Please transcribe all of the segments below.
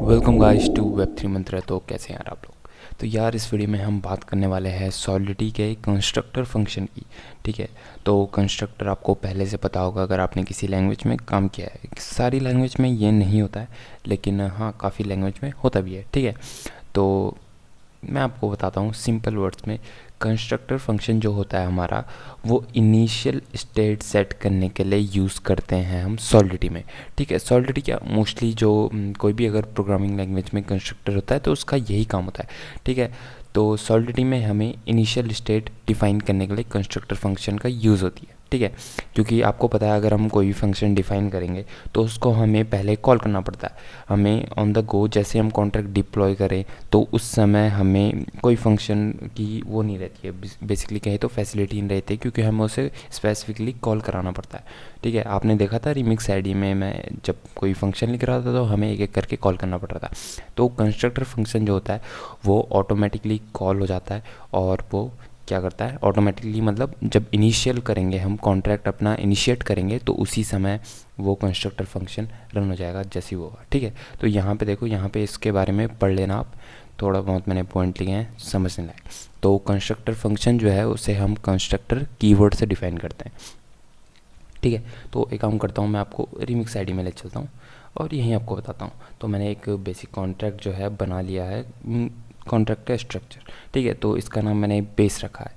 Welcome guys to Web3 मंत्रा। तो कैसे हैं यार आप लोग। तो यार इस वीडियो में हम बात करने वाले हैं सॉलिडिटी के कंस्ट्रक्टर फंक्शन की। ठीक है। तो कंस्ट्रक्टर आपको पहले से पता होगा अगर आपने किसी लैंग्वेज में काम किया है। सारी लैंग्वेज में ये नहीं होता है, लेकिन हाँ काफ़ी लैंग्वेज में होता भी है। ठीक है। तो मैं आपको बताता हूँ सिंपल वर्ड्स में। कंस्ट्रक्टर फंक्शन जो होता है हमारा, वो इनिशियल स्टेट सेट करने के लिए यूज़ करते हैं हम सॉलिडिटी में। ठीक है। सॉलिडिटी क्या मोस्टली जो कोई भी अगर प्रोग्रामिंग लैंग्वेज में कंस्ट्रक्टर होता है तो उसका यही काम होता है। ठीक है। तो सॉलिडिटी में हमें इनिशियल स्टेट डिफाइन करने के लिए कंस्ट्रक्टर फंक्शन का यूज़ होती है। ठीक है। क्योंकि आपको पता है अगर हम कोई भी फंक्शन डिफाइन करेंगे तो उसको हमें पहले कॉल करना पड़ता है। हमें ऑन द गो जैसे हम कॉन्ट्रैक्ट डिप्लॉय करें तो उस समय हमें कोई फंक्शन की वो नहीं रहती है, बेसिकली कहें तो फैसिलिटी नहीं रहती है, क्योंकि हमें उसे स्पेसिफिकली कॉल कराना पड़ता है। ठीक है। आपने देखा था रिमिक्स आईडी में मैं जब कोई फंक्शन लिख रहा था तो हमें एक एक करके कॉल करना पड़ रहा था। तो कंस्ट्रक्टर फंक्शन जो होता है वो ऑटोमेटिकली कॉल हो जाता है और वो क्या करता है ऑटोमेटिकली, मतलब जब इनिशियल करेंगे हम कॉन्ट्रैक्ट अपना इनिशिएट करेंगे तो उसी समय वो कंस्ट्रक्टर फंक्शन रन हो जाएगा जैसे ही वो होगा। ठीक है। तो यहाँ पे देखो, यहाँ पे इसके बारे में पढ़ लेना आप, थोड़ा बहुत मैंने पॉइंट लिए हैं समझने लायक। तो कंस्ट्रक्टर फंक्शन जो है उसे हम कंस्ट्रक्टर कीवर्ड से डिफाइन करते हैं। ठीक है। तो एक काम करता हूँ, मैं आपको रिमिक्स आईडी में ले चलता हूँ और यहीं आपको बताता हूँ। तो मैंने एक बेसिक कॉन्ट्रैक्ट जो है बना लिया है, कॉन्ट्रैक्ट का स्ट्रक्चर। ठीक है। तो इसका नाम मैंने बेस रखा है।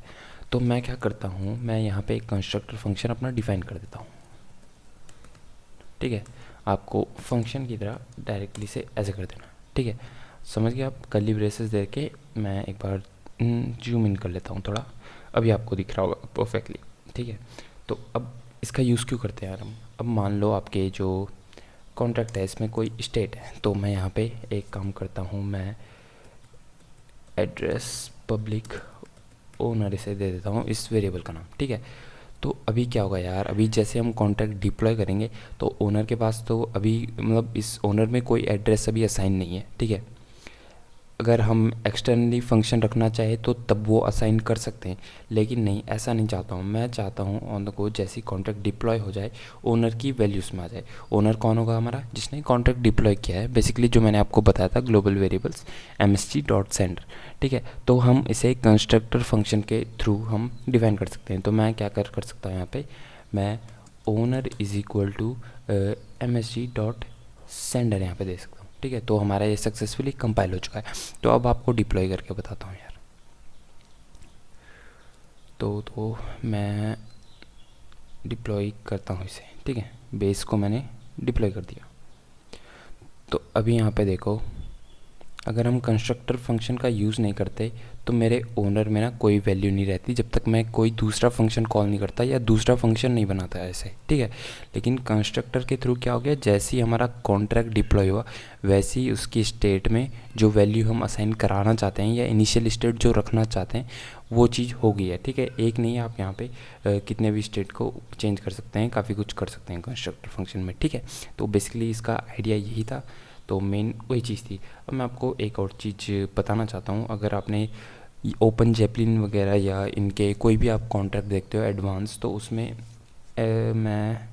तो मैं क्या करता हूँ, मैं यहाँ पे एक कंस्ट्रक्टर फंक्शन अपना डिफाइन कर देता हूँ। ठीक है। आपको फंक्शन की तरह डायरेक्टली से ऐसे कर देना। ठीक है। समझ गए आप। कर्ली ब्रेसेस दे के मैं एक बार जूम इन कर लेता हूँ थोड़ा, अभी आपको दिख रहा होगा परफेक्टली। ठीक है। तो अब इसका यूज़ क्यों करते हैं यार हम। अब मान लो आपके जो कॉन्ट्रैक्ट है इसमें कोई स्टेट है, तो मैं यहाँ पे एक काम करता हूँ, मैं एड्रेस पब्लिक ओनर इसे दे देता हूँ इस वेरिएबल का नाम। ठीक है। तो अभी क्या होगा यार, अभी जैसे हम कॉन्ट्रैक्ट डिप्लॉय करेंगे तो ओनर के पास तो अभी मतलब इस ओनर में कोई एड्रेस अभी असाइन नहीं है। ठीक है। अगर हम एक्सटर्नली फंक्शन रखना चाहे तो तब वो असाइन कर सकते हैं, लेकिन नहीं, ऐसा नहीं चाहता हूँ। मैं चाहता हूँ ऑन द गो जैसी कॉन्ट्रैक्ट डिप्लॉय हो जाए ओनर की वैल्यूज़ में आ जाए। ओनर कौन होगा हमारा, जिसने कॉन्ट्रैक्ट डिप्लॉय किया है, बेसिकली जो मैंने आपको बताया था ग्लोबल वेरिएबल्स msg.sender। ठीक है। तो हम इसे कंस्ट्रक्टर फंक्शन के थ्रू हम डिफाइन कर सकते हैं। तो मैं क्या कर सकता हूँ यहाँ पे, मैं owner is equal to msg.sender यहाँ पे दे सकता हूँ। ठीक है। तो हमारा ये सक्सेसफुली कंपाइल हो चुका है। तो अब आपको डिप्लॉय करके बताता हूँ यार। तो मैं डिप्लॉय करता हूँ इसे। ठीक है। बेस को मैंने डिप्लॉय कर दिया। तो अभी यहाँ पे देखो, अगर हम कंस्ट्रक्टर फंक्शन का यूज़ नहीं करते तो मेरे ओनर में ना कोई वैल्यू नहीं रहती जब तक मैं कोई दूसरा फंक्शन कॉल नहीं करता या दूसरा फंक्शन नहीं बनाता ऐसे। ठीक है। लेकिन कंस्ट्रक्टर के थ्रू क्या हो गया, जैसे ही हमारा कॉन्ट्रैक्ट डिप्लॉय हुआ वैसे ही उसकी स्टेट में जो वैल्यू हम असाइन कराना चाहते हैं या इनिशियल स्टेट जो रखना चाहते हैं वो चीज़ हो गई है। ठीक है। एक नहीं, आप यहाँ पे कितने भी स्टेट को चेंज कर सकते हैं, काफ़ी कुछ कर सकते हैं कंस्ट्रक्टर फंक्शन में। ठीक है। तो बेसिकली इसका आइडिया यही था। तो मेन वही चीज़ थी। अब मैं आपको एक और चीज़ बताना चाहता हूँ। अगर आपने ओपन जेपलिन वगैरह या इनके कोई भी आप कॉन्ट्रैक्ट देखते हो एडवांस, तो उसमें मैं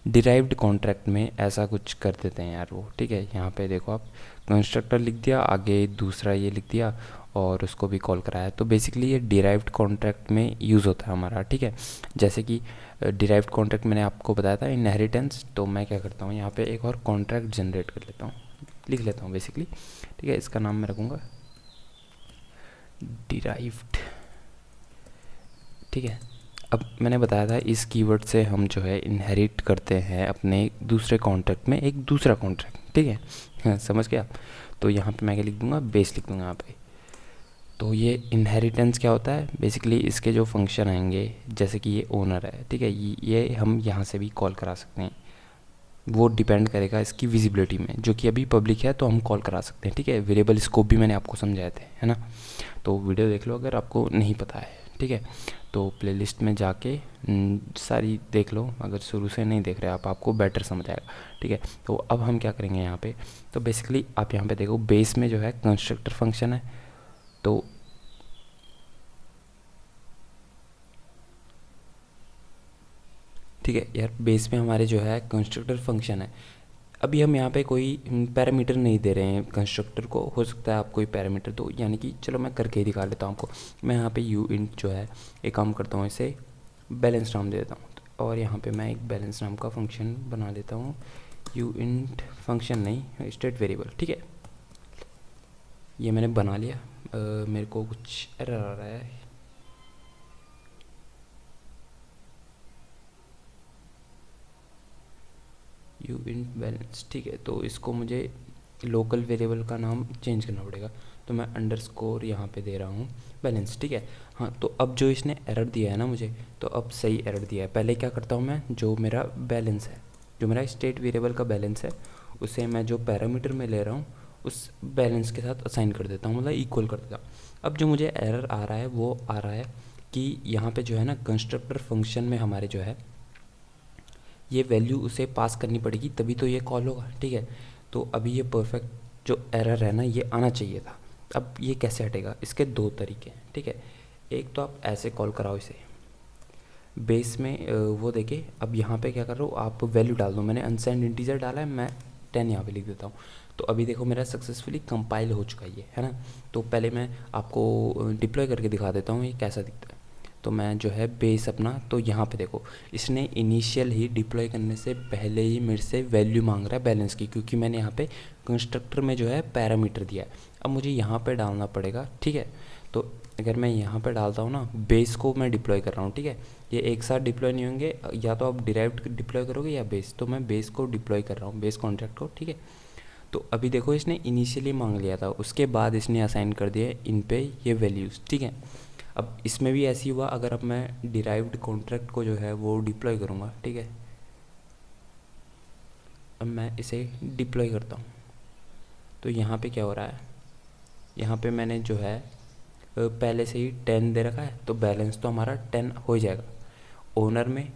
डिराइव्ड कॉन्ट्रैक्ट में ऐसा कुछ कर देते हैं यार वो। ठीक है। यहाँ पे देखो आप, कंस्ट्रक्टर लिख दिया, आगे दूसरा ये लिख दिया और उसको भी कॉल कराया। तो बेसिकली ये डिराइव्ड कॉन्ट्रैक्ट में यूज़ होता है हमारा। ठीक है। जैसे कि डिराइव्ड कॉन्ट्रैक्ट मैंने आपको बताया था इनहेरिटेंस। तो मैं क्या करता हूँ, यहाँ पे एक और कॉन्ट्रैक्ट जनरेट कर लेता हूँ, लिख लेता हूँ बेसिकली। ठीक है। इसका नाम मैं रखूँगा डिराइव्ड। ठीक है। अब मैंने बताया था इस कीवर्ड से हम जो है इनहेरिट करते हैं अपने दूसरे कॉन्ट्रैक्ट में एक दूसरा कॉन्ट्रैक्ट। ठीक है। हाँ, समझ गए आप। तो यहाँ पे मैं क्या लिख दूँगा, बेस लिख दूँगा यहाँ पे। तो ये इनहेरिटेंस क्या होता है, बेसिकली इसके जो फंक्शन आएंगे, जैसे कि ये ओनर है। ठीक है। ये हम यहाँ से भी कॉल करा सकते हैं। वो डिपेंड करेगा इसकी विजिबिलिटी में, जो कि अभी पब्लिक है तो हम कॉल करा सकते हैं। ठीक है। वेरिएबल स्कोप भी मैंने आपको समझाए थे, है ना। तो वीडियो देख लो अगर आपको नहीं पता है। ठीक है। तो प्लेलिस्ट में जाके सारी देख लो, अगर शुरू से नहीं देख रहे आप, आपको बेटर समझ आएगा। ठीक है। तो अब हम क्या करेंगे यहाँ पे, तो बेसिकली आप यहाँ पे देखो बेस में जो है कंस्ट्रक्टर फंक्शन है। तो ठीक है यार, बेस में हमारे जो है कंस्ट्रक्टर फंक्शन है। अभी हम यहाँ पे कोई पैरामीटर नहीं दे रहे हैं कंस्ट्रक्टर को, हो सकता है आप कोई पैरामीटर दो, यानी कि चलो मैं करके ही दिखा लेता हूँ आपको। मैं यहाँ पे यू इंट जो है एक काम करता हूँ, इसे बैलेंस नाम दे देता हूँ, और यहाँ पे मैं एक बैलेंस नाम का फंक्शन बना लेता हूँ। यू इंट फंक्शन नहीं, स्टेट वेरिएबल, ठीक है। ये मैंने बना लिया। मेरे को कुछ एरर आ रहा है। यू इंट बैलेंस, ठीक है। तो इसको मुझे लोकल वेरिएबल का नाम चेंज करना पड़ेगा, तो मैं अंडरस्कोर यहाँ पे दे रहा हूँ बैलेंस, ठीक है। हाँ, तो अब जो इसने एरर दिया है ना मुझे, तो अब सही एरर दिया है। पहले क्या करता हूँ मैं, जो मेरा बैलेंस है, जो मेरा स्टेट वेरिएबल का बैलेंस है, उसे मैं जो पैरामीटर में ले रहा हूँ उस बैलेंस के साथ असाइन कर देता हूँ, मतलब इक्वल कर देता हूँ। अब जो मुझे एरर आ रहा है वो आ रहा है कि यहाँ पे जो है ना कंस्ट्रक्टर फंक्शन में हमारे जो है ये वैल्यू उसे पास करनी पड़ेगी, तभी तो ये कॉल होगा, ठीक है। तो अभी ये परफेक्ट जो एरर है ना ये आना चाहिए था। अब ये कैसे हटेगा, इसके दो तरीके हैं, ठीक है। एक तो आप ऐसे कॉल कराओ इसे बेस में, वो देखे। अब यहाँ पे क्या कर रहा हूँ, आप वैल्यू डाल दो। मैंने अनसाइंड इंटीजर डाला है, मैं 10 यहाँ पे लिख देता हूँ। तो अभी देखो मेरा सक्सेसफुली कंपाइल हो चुका है ये, है ना। तो पहले मैं आपको डिप्लॉय करके दिखा देता हूँ ये कैसा दिखता है। तो मैं जो है बेस अपना, तो यहाँ पे देखो इसने इनिशियल ही डिप्लॉय करने से पहले ही मेरे से वैल्यू मांग रहा है बैलेंस की, क्योंकि मैंने यहाँ पे कंस्ट्रक्टर में जो है पैरामीटर दिया है। अब मुझे यहाँ पे डालना पड़ेगा, ठीक है। तो अगर मैं यहाँ पे डालता हूँ ना, बेस को मैं डिप्लॉय कर रहा हूँ, ठीक है। ये एक साथ डिप्लॉय नहीं होंगे, या तो आप डिराइव्ड डिप्लॉय करोगे या बेस। तो मैं बेस को डिप्लॉय कर रहा हूँ, बेस कॉन्ट्रैक्ट को, ठीक है। तो अभी देखो इसने इनिशियली मांग लिया था, उसके बाद इसने असाइन कर दिया इन पे ये वैल्यूज़, ठीक है। अब इसमें भी ऐसी हुआ, अगर अब मैं डिराइव्ड कॉन्ट्रैक्ट को जो है वो डिप्लॉय करूँगा, ठीक है। अब मैं इसे डिप्लॉय करता हूँ, तो यहाँ पे क्या हो रहा है, यहाँ पे मैंने जो है पहले से ही 10 दे रखा है, तो बैलेंस तो हमारा 10 हो जाएगा। ओनर में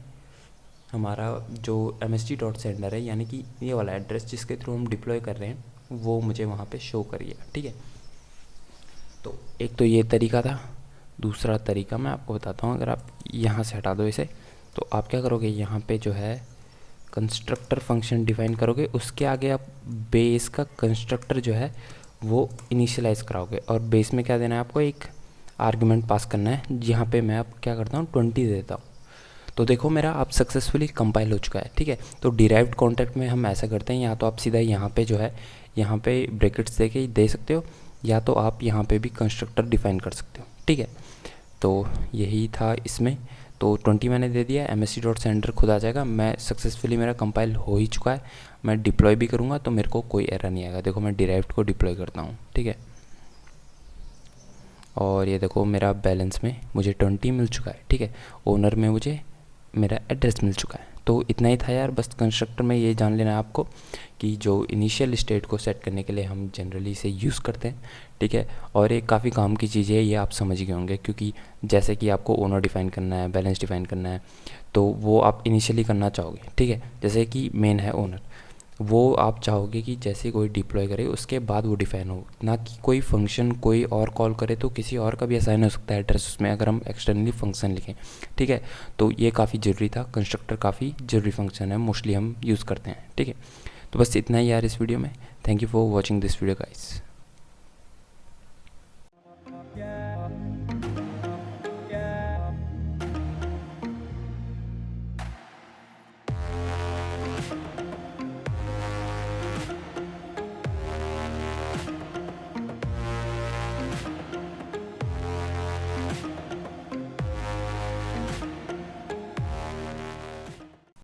हमारा जो msg.sender है, यानी कि ये वाला एड्रेस जिसके थ्रू हम डिप्लॉय कर रहे हैं, वो मुझे वहाँ पे शो करिएगा, ठीक है। तो एक तो ये तरीका था। दूसरा तरीका मैं आपको बताता हूँ, अगर आप यहाँ से हटा दो इसे, तो आप क्या करोगे, यहाँ पे जो है कंस्ट्रक्टर फंक्शन डिफाइन करोगे, उसके आगे आप बेस का कंस्ट्रक्टर जो है वो इनिशियलाइज कराओगे, और बेस में क्या देना है आपको, एक आर्गुमेंट पास करना है। यहाँ पे मैं अब क्या करता हूँ 20 दे देता हूँ। तो देखो मेरा अब सक्सेसफुली कंपाइल हो चुका है, ठीक है। तो डिराइव्ड कॉन्ट्रैक्ट में हम ऐसा करते हैं, या तो आप सीधा यहाँ पे जो है यहाँ पे ब्रैकेट्स दे के दे सकते हो, या तो आप यहाँ पे भी कंस्ट्रक्टर डिफाइन कर सकते हो, ठीक है। तो यही था इसमें। तो 20 मैंने दे दिया, msg.sender खुद आ जाएगा। मैं सक्सेसफुली, मेरा कंपाइल हो ही चुका है। मैं डिप्लॉय भी करूँगा तो मेरे को कोई एरर नहीं आएगा। देखो मैं डिराइव्ड को डिप्लॉय करता हूँ, ठीक है। और ये देखो मेरा बैलेंस में मुझे 20 मिल चुका है, ठीक है। ओनर में मुझे मेरा एड्रेस मिल चुका है। तो इतना ही था यार, बस कंस्ट्रक्टर में ये जान लेना है आपको कि जो इनिशियल स्टेट को सेट करने के लिए हम जनरली इसे यूज़ करते हैं, ठीक है। और ये काफ़ी काम की चीज़ है, ये आप समझ गए होंगे, क्योंकि जैसे कि आपको ओनर डिफाइन करना है, बैलेंस डिफाइन करना है, तो वो आप इनिशियली करना चाहोगे, ठीक है। जैसे कि मेन है ओनर, वो आप चाहोगे कि जैसे कोई डिप्लॉय करे उसके बाद वो डिफाइन हो, ना कि कोई फंक्शन कोई और कॉल करे तो किसी और का भी असाइन हो सकता है एड्रेस उसमें, अगर हम एक्सटर्नली फंक्शन लिखें, ठीक है। तो ये काफ़ी ज़रूरी था, कंस्ट्रक्टर काफ़ी ज़रूरी फंक्शन है, मोस्टली हम यूज़ करते हैं, ठीक है। तो बस इतना ही यार इस वीडियो में। Thank you for watching this video guys.